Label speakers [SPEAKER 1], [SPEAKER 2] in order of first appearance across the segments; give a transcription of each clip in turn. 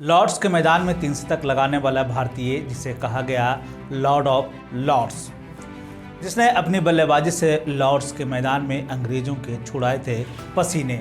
[SPEAKER 1] Lord's के मैदान में 3 शतक लगाने वाला भारतीय, जिसे कहा गया लॉर्ड ऑफ लॉर्ड्स, जिसने अपनी बल्लेबाजी से लॉर्ड्स के मैदान में अंग्रेजों के छुड़ाए थे पसीने।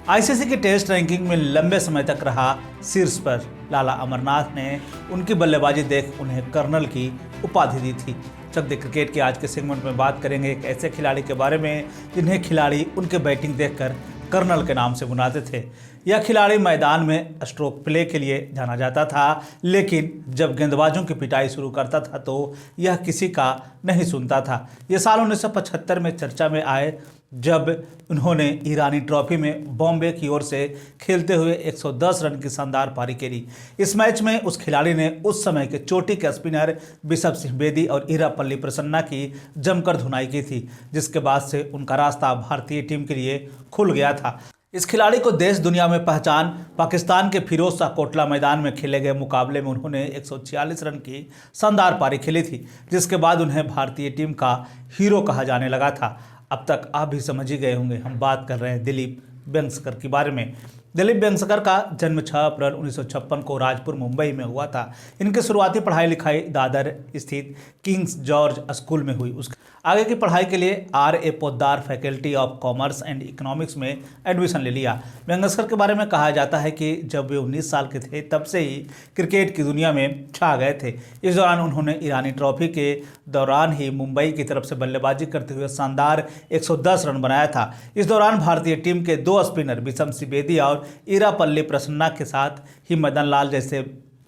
[SPEAKER 1] आईसीसी की टेस्ट रैंकिंग में लंबे समय तक रहा शीर्ष पर। लाला अमरनाथ ने उनकी बल्लेबाजी देख उन्हें कर्नल की उपाधि दी थी। चक दे क्रिकेट के आज के सेगमेंट में बात करेंगे एक ऐसे खिलाड़ी के बारे में जिन्हें खिलाड़ी उनके बैटिंग देखकर कर्नल के नाम से बुलाते थे। यह खिलाड़ी मैदान में स्ट्रोक प्ले के लिए जाना जाता था, लेकिन जब गेंदबाजों की पिटाई शुरू करता था तो यह किसी का नहीं सुनता था। यह साल 1975 में चर्चा में आए जब उन्होंने ईरानी ट्रॉफी में बॉम्बे की ओर से खेलते हुए 110 रन की शानदार पारी खेली। इस मैच में उस खिलाड़ी ने उस समय के चोटी के स्पिनर बिशप सिंह बेदी और ईरापल्ली प्रसन्ना की जमकर धुनाई की थी, जिसके बाद से उनका रास्ता भारतीय टीम के लिए खुल गया था। इस खिलाड़ी को देश दुनिया में पहचान पाकिस्तान के फिरोज शाह कोटला मैदान में खेले गए मुकाबले में उन्होंने 146 रन की शानदार पारी खेली थी, जिसके बाद उन्हें भारतीय टीम का हीरो कहा जाने लगा था। अब तक आप भी समझ ही गए होंगे, हम बात कर रहे हैं दिलीप वेंगसरकर के बारे में। दिलीप वेंगसरकर का जन्म 6 अप्रैल 1956 को राजपुर मुंबई में हुआ था। इनकी शुरुआती पढ़ाई लिखाई दादर स्थित किंग्स जॉर्ज स्कूल में हुई। उसके आगे की पढ़ाई के लिए RA Poddar faculty of commerce and economics में एडमिशन ले लिया। वेंगसरकर के बारे में कहा जाता है कि जब वे 19 साल के थे तब से ही क्रिकेट की दुनिया में छा गए थे। इस दौरान उन्होंने ईरानी ट्रॉफी के दौरान ही मुंबई की तरफ से बल्लेबाजी करते हुए शानदार 110 रन बनाया था। इस दौरान भारतीय टीम के 2 स्पिनर बिशप सिंह बेदी और ईरापल्ली प्रसन्ना के साथ ही मदन लाल जैसे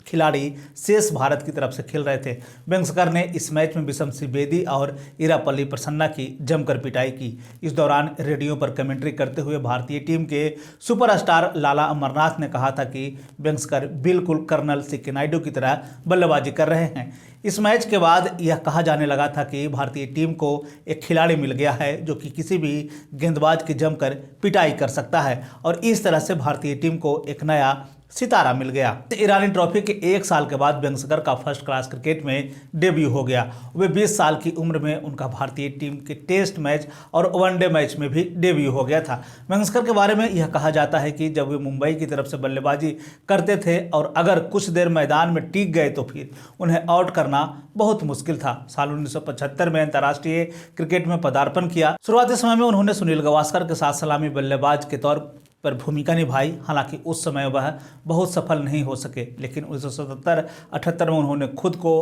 [SPEAKER 1] खिलाड़ी शेष भारत की तरफ से खेल रहे थे। वेंगसरकर ने इस मैच में बिशप सिंह बेदी और ईरापल्ली प्रसन्ना की जमकर पिटाई की। इस दौरान रेडियो पर कमेंट्री करते हुए भारतीय टीम के सुपरस्टार लाला अमरनाथ ने कहा था कि वेंगसरकर बिल्कुल कर्नल C.K. नायडू की तरह बल्लेबाजी कर रहे हैं। इस मैच के बाद यह कहा जाने लगा था कि भारतीय टीम को एक खिलाड़ी मिल गया है जो कि किसी भी गेंदबाज की जमकर पिटाई कर सकता है, और इस तरह से भारतीय टीम को एक नया सितारा मिल गया। ईरानी ट्रॉफी के 1 साल के बाद वेंगसरकर का फर्स्ट क्लास क्रिकेट में डेब्यू हो गया। वे 20 साल की उम्र में उनका भारतीय टीम के टेस्ट मैच और वनडे मैच में भी डेब्यू हो गया था। वेंगसरकर के बारे में यह कहा जाता है कि जब वे मुंबई की तरफ से बल्लेबाजी करते थे और अगर कुछ देर मैदान में टिक गए तो फिर उन्हें आउट करना बहुत मुश्किल था। साल 1975 में अंतर्राष्ट्रीय क्रिकेट में पदार्पण किया। शुरुआती समय में उन्होंने सुनील गावस्कर के साथ सलामी बल्लेबाज के तौर पर भूमिका निभाई। हालांकि उस समय वह बहुत सफल नहीं हो सके, लेकिन 1977-78 में उन्होंने खुद को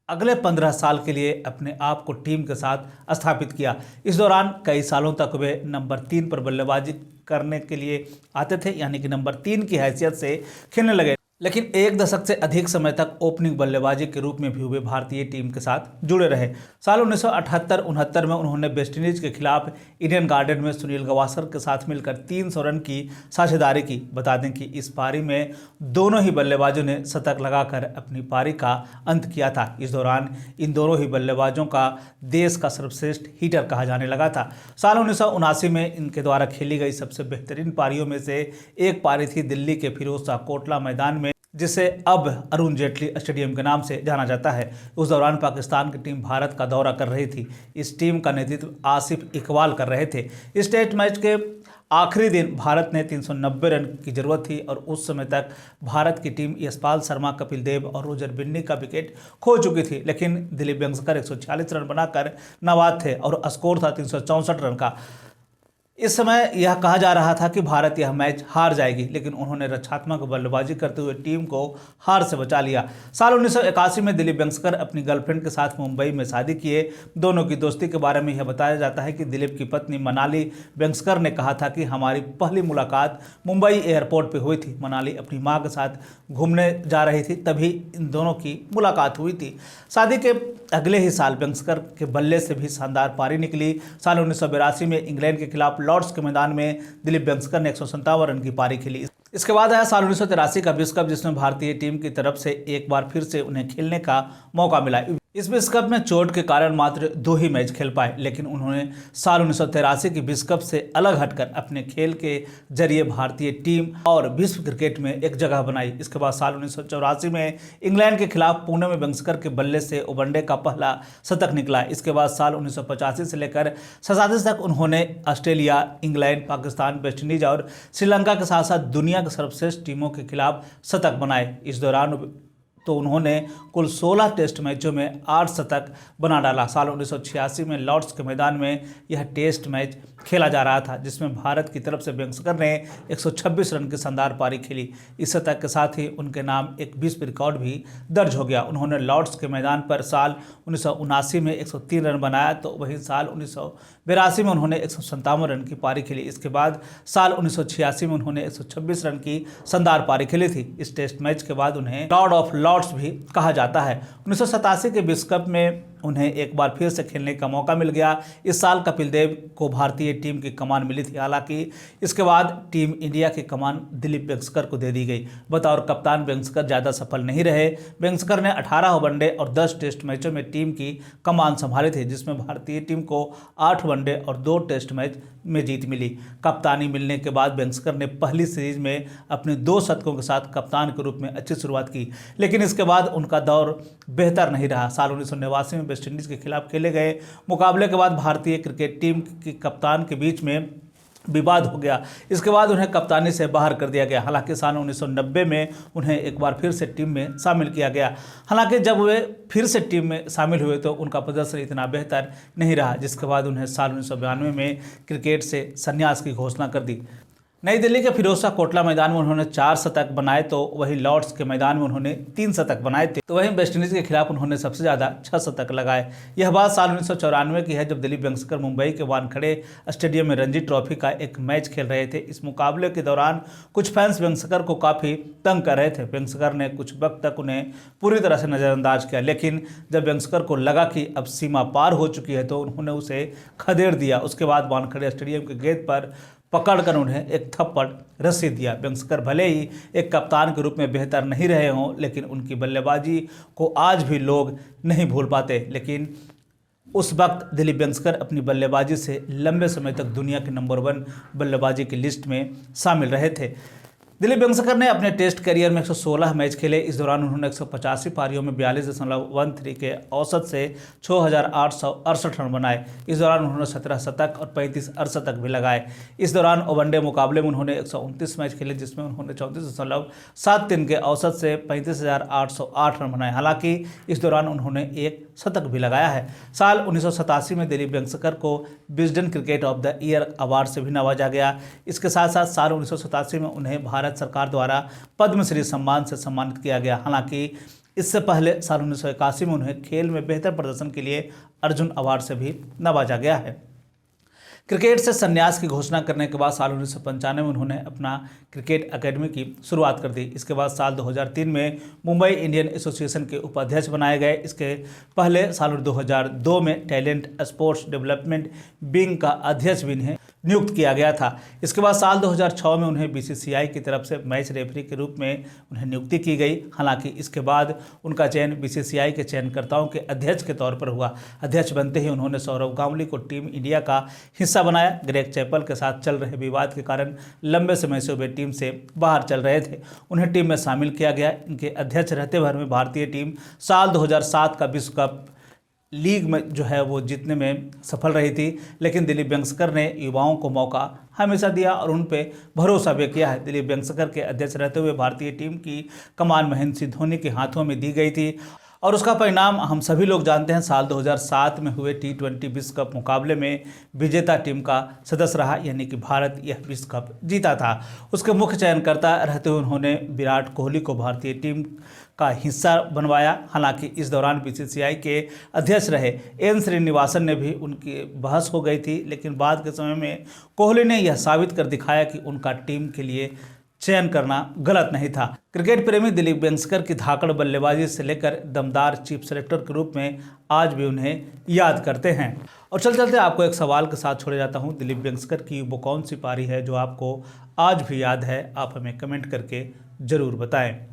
[SPEAKER 1] अगले 15 साल के लिए अपने आप को टीम के साथ स्थापित किया। इस दौरान कई सालों तक वे नंबर 3 पर बल्लेबाजी करने के लिए आते थे, यानी कि नंबर 3 की हैसियत से खेलने लगे। लेकिन 1 दशक से अधिक समय तक ओपनिंग बल्लेबाजी के रूप में भी वे भारतीय टीम के साथ जुड़े रहे। साल 1978-69 में उन्होंने वेस्टइंडीज के खिलाफ ईडन गार्डन में सुनील गावस्कर के साथ मिलकर 300 रन की साझेदारी की। बता दें कि इस पारी में दोनों ही बल्लेबाजों ने शतक लगाकर अपनी पारी का अंत किया था। इस दौरान इन दोनों ही बल्लेबाजों का देश का सर्वश्रेष्ठ हिटर कहा जाने लगा था। साल 1979 में इनके द्वारा खेली गई सबसे बेहतरीन पारियों में से एक पारी थी दिल्ली के फिरोज शाह कोटला मैदान में, जिसे अब अरुण जेटली स्टेडियम के नाम से जाना जाता है। उस दौरान पाकिस्तान की टीम भारत का दौरा कर रही थी। इस टीम का नेतृत्व आसिफ इकबाल कर रहे थे। इस टेस्ट मैच के आखिरी दिन भारत ने 390 रन की जरूरत थी और उस समय तक भारत की टीम यशपाल शर्मा, कपिल देव और रोजर बिन्नी का विकेट खो चुकी थी। लेकिन दिलीप वेंगसरकर 146 रन बनाकर नवाद थे और स्कोर था 364 रन का। इस समय यह कहा जा रहा था कि भारत यह मैच हार जाएगी, लेकिन उन्होंने रक्षात्मक बल्लेबाजी करते हुए टीम को हार से बचा लिया। साल 1981 में दिलीप वेंगसरकर अपनी गर्लफ्रेंड के साथ मुंबई में शादी किए। दोनों की दोस्ती के बारे में यह बताया जाता है कि दिलीप की पत्नी मनाली वेंगसरकर ने कहा था कि हमारी पहली मुलाकात मुंबई एयरपोर्ट पर हुई थी। मनाली अपनी माँ के साथ घूमने जा रही थी, तभी इन दोनों की मुलाकात हुई थी। शादी के अगले ही साल वेंगसरकर के बल्ले से भी शानदार पारी निकली। साल 1982 में इंग्लैंड के खिलाफ लॉर्ड्स के मैदान में दिलीप वेंगसरकर ने 157 रन की पारी खेली। इसके बाद आया साल 1983 का विश्व कप, जिसमें भारतीय टीम की तरफ से एक बार फिर से उन्हें खेलने का मौका मिला। इस विश्व कप में चोट के कारण मात्र 2 ही मैच खेल पाए, लेकिन उन्होंने साल 1983 की विश्व कप से अलग हटकर अपने खेल के जरिए भारतीय टीम और विश्व क्रिकेट में एक जगह बनाई। इसके बाद साल 1984 में इंग्लैंड के खिलाफ पुणे में वेंगसरकर के बल्ले से ओवनडे का पहला शतक निकला। इसके बाद साल 1985 से लेकर 87 तक उन्होंने ऑस्ट्रेलिया, इंग्लैंड, पाकिस्तान, वेस्टइंडीज और श्रीलंका के साथ साथ दुनिया के सर्वश्रेष्ठ टीमों के खिलाफ शतक बनाए। इस दौरान तो उन्होंने कुल 16 टेस्ट मैचों में 8 शतक बना डाला। साल 1986 में लॉर्ड्स के मैदान में यह टेस्ट मैच खेला जा रहा था, जिसमें भारत की तरफ से वेंगसरकर ने 126 रन की शानदार पारी खेली। इस शतक के साथ ही उनके नाम एक विश्व रिकॉर्ड भी दर्ज हो गया। उन्होंने लॉर्ड्स के मैदान पर साल 1979 में 103 रन बनाया, तो वहीं साल 1982 में उन्होंने 157 रन की पारी खेली। इसके बाद साल 1986 में उन्होंने 126 रन की शानदार पारी खेली थी। इस टेस्ट मैच के बाद उन्हें लॉर्ड ऑफ लॉर्ड्स भी कहा जाता है। 1987 के विश्व कप में उन्हें एक बार फिर से खेलने का मौका मिल गया। इस साल कपिल देव को भारतीय टीम की कमान मिली थी, हालांकि इसके बाद टीम इंडिया की कमान दिलीप वेंगसरकर को दे दी गई। बतौर कप्तान वेंगसरकर ज़्यादा सफल नहीं रहे। वेंगसरकर ने 18 वनडे और 10 टेस्ट मैचों में टीम की कमान संभाली थी, जिसमें भारतीय टीम को 8 वनडे और 2 टेस्ट मैच में जीत मिली। कप्तानी मिलने के बाद वेंगसरकर ने पहली सीरीज में अपने 2 शतकों के साथ कप्तान के रूप में अच्छी शुरुआत की, लेकिन इसके बाद उनका दौर बेहतर नहीं रहा। साल 1989 में वेस्टइंडीज के खिलाफ खेले गए मुकाबले के बाद भारतीय क्रिकेट टीम की कप्तान के बीच में विवाद हो गया। इसके बाद उन्हें कप्तानी से बाहर कर दिया गया। हालांकि साल 1990 में उन्हें एक बार फिर से टीम में शामिल किया गया। हालांकि जब वे फिर से टीम में शामिल हुए तो उनका प्रदर्शन इतना बेहतर नहीं रहा, जिसके बाद उन्हें साल 1992 में क्रिकेट से संन्यास की घोषणा कर दी। नई दिल्ली के फिरोजशाह कोटला मैदान में उन्होंने 4 शतक बनाए, तो वहीं लॉर्ड्स के मैदान में उन्होंने 3 शतक बनाए थे। तो वहीं वेस्टइंडीज के खिलाफ उन्होंने सबसे ज़्यादा 6 शतक लगाए। यह बात साल 1994 की है, जब दिलीप वेंगसरकर मुंबई के वानखेड़े स्टेडियम में रणजी ट्रॉफी का एक मैच खेल रहे थे। इस मुकाबले के दौरान कुछ फैंस वेंगसरकर को काफ़ी तंग कर रहे थे। वेंगसरकर ने कुछ वक्त तक उन्हें पूरी तरह से नज़रअंदाज किया, लेकिन जब वेंगसरकर को लगा कि अब सीमा पार हो चुकी है तो उन्होंने उसे खदेड़ दिया। उसके बाद वानखेड़े स्टेडियम के गेट पर पकड़कर उन्हें एक थप्पड़ रस्सी दिया। वेंगसरकर भले ही एक कप्तान के रूप में बेहतर नहीं रहे हों, लेकिन उनकी बल्लेबाजी को आज भी लोग नहीं भूल पाते। लेकिन उस वक्त दिलीप वेंगसरकर अपनी बल्लेबाजी से लंबे समय तक दुनिया के नंबर 1 बल्लेबाजी की लिस्ट में शामिल रहे थे। दिलीप वेंगसरकर ने अपने टेस्ट करियर में 116 मैच खेले। इस दौरान उन्होंने 185 पारियों में 42.13 के औसत से 6,868 रन बनाए। इस दौरान उन्होंने 17 शतक और 35 अर्धशतक भी लगाए। इस दौरान वनडे मुकाबले में उन्होंने 129 मैच खेले, जिसमें उन्होंने 34.73 के औसत से 35,808 रन बनाए। हालांकि इस दौरान उन्होंने एक शतक भी लगाया है। साल 1987 में दिलीप वेंगसरकर को Wisden cricket of the year award से भी नवाजा गया। इसके साथ साथ साल 1987 में उन्हें भारत सरकार द्वारा पद्मश्री सम्मान से सम्मानित किया गया। हालांकि इससे पहले साल 1981 में उन्हें खेल में बेहतर प्रदर्शन के लिए अर्जुन अवार्ड से भी नवाजा गया है। क्रिकेट से संन्यास की घोषणा करने के बाद साल 1995 में उन्होंने अपना क्रिकेट एकेडमी की शुरुआत कर दी। इसके बाद साल 2003 में मुंबई इंडियन एसोसिएशन के उपाध्यक्ष बनाए गए। इसके पहले साल 2002 में टैलेंट स्पोर्ट्स डेवलपमेंट विंग का अध्यक्ष भी इन्हें नियुक्त किया गया था। इसके बाद साल 2006 में उन्हें बीसीसीआई की तरफ से मैच रेफरी के रूप में उन्हें नियुक्ति की गई। हालांकि इसके बाद उनका चयन बीसीसीआई के चयनकर्ताओं के अध्यक्ष के तौर पर हुआ। अध्यक्ष बनते ही उन्होंने सौरव गांगुली को टीम इंडिया का हिस्सा बनाया। ग्रेग चैपल के साथ चल रहे विवाद के कारण लंबे समय से वे टीम से बाहर चल रहे थे। उन्हें टीम में शामिल किया गया। इनके अध्यक्ष रहते भर में भारतीय टीम साल 2007 का विश्व कप लीग में जो है वो जीतने में सफल रही थी, लेकिन दिलीप वेंगसरकर ने युवाओं को मौका हमेशा दिया और उन पे भरोसा भी किया है। दिलीप वेंगसरकर के अध्यक्ष रहते हुए भारतीय टीम की कमान महेंद्र सिंह धोनी के हाथों में दी गई थी और उसका परिणाम हम सभी लोग जानते हैं। साल 2007 में हुए T20 विश्व कप मुकाबले में विजेता टीम का सदस्य रहा, यानी कि भारत यह विश्व कप जीता था। उसके मुख्य चयनकर्ता रहते हुए उन्होंने विराट कोहली को भारतीय टीम का हिस्सा बनवाया। हालांकि इस दौरान बीसीसीआई के अध्यक्ष रहे एन श्रीनिवासन ने भी उनकी बहस हो गई थी, लेकिन बाद के समय में कोहली ने यह साबित कर दिखाया कि उनका टीम के लिए चयन करना गलत नहीं था। क्रिकेट प्रेमी दिलीप वेंगसरकर की धाकड़ बल्लेबाजी से लेकर दमदार चीफ सेलेक्टर के रूप में आज भी उन्हें याद करते हैं। और चलते आपको एक सवाल के साथ छोड़े जाता हूं। दिलीप वेंगसरकर की वो कौन सी पारी है जो आपको आज भी याद है? आप हमें कमेंट करके ज़रूर बताएं।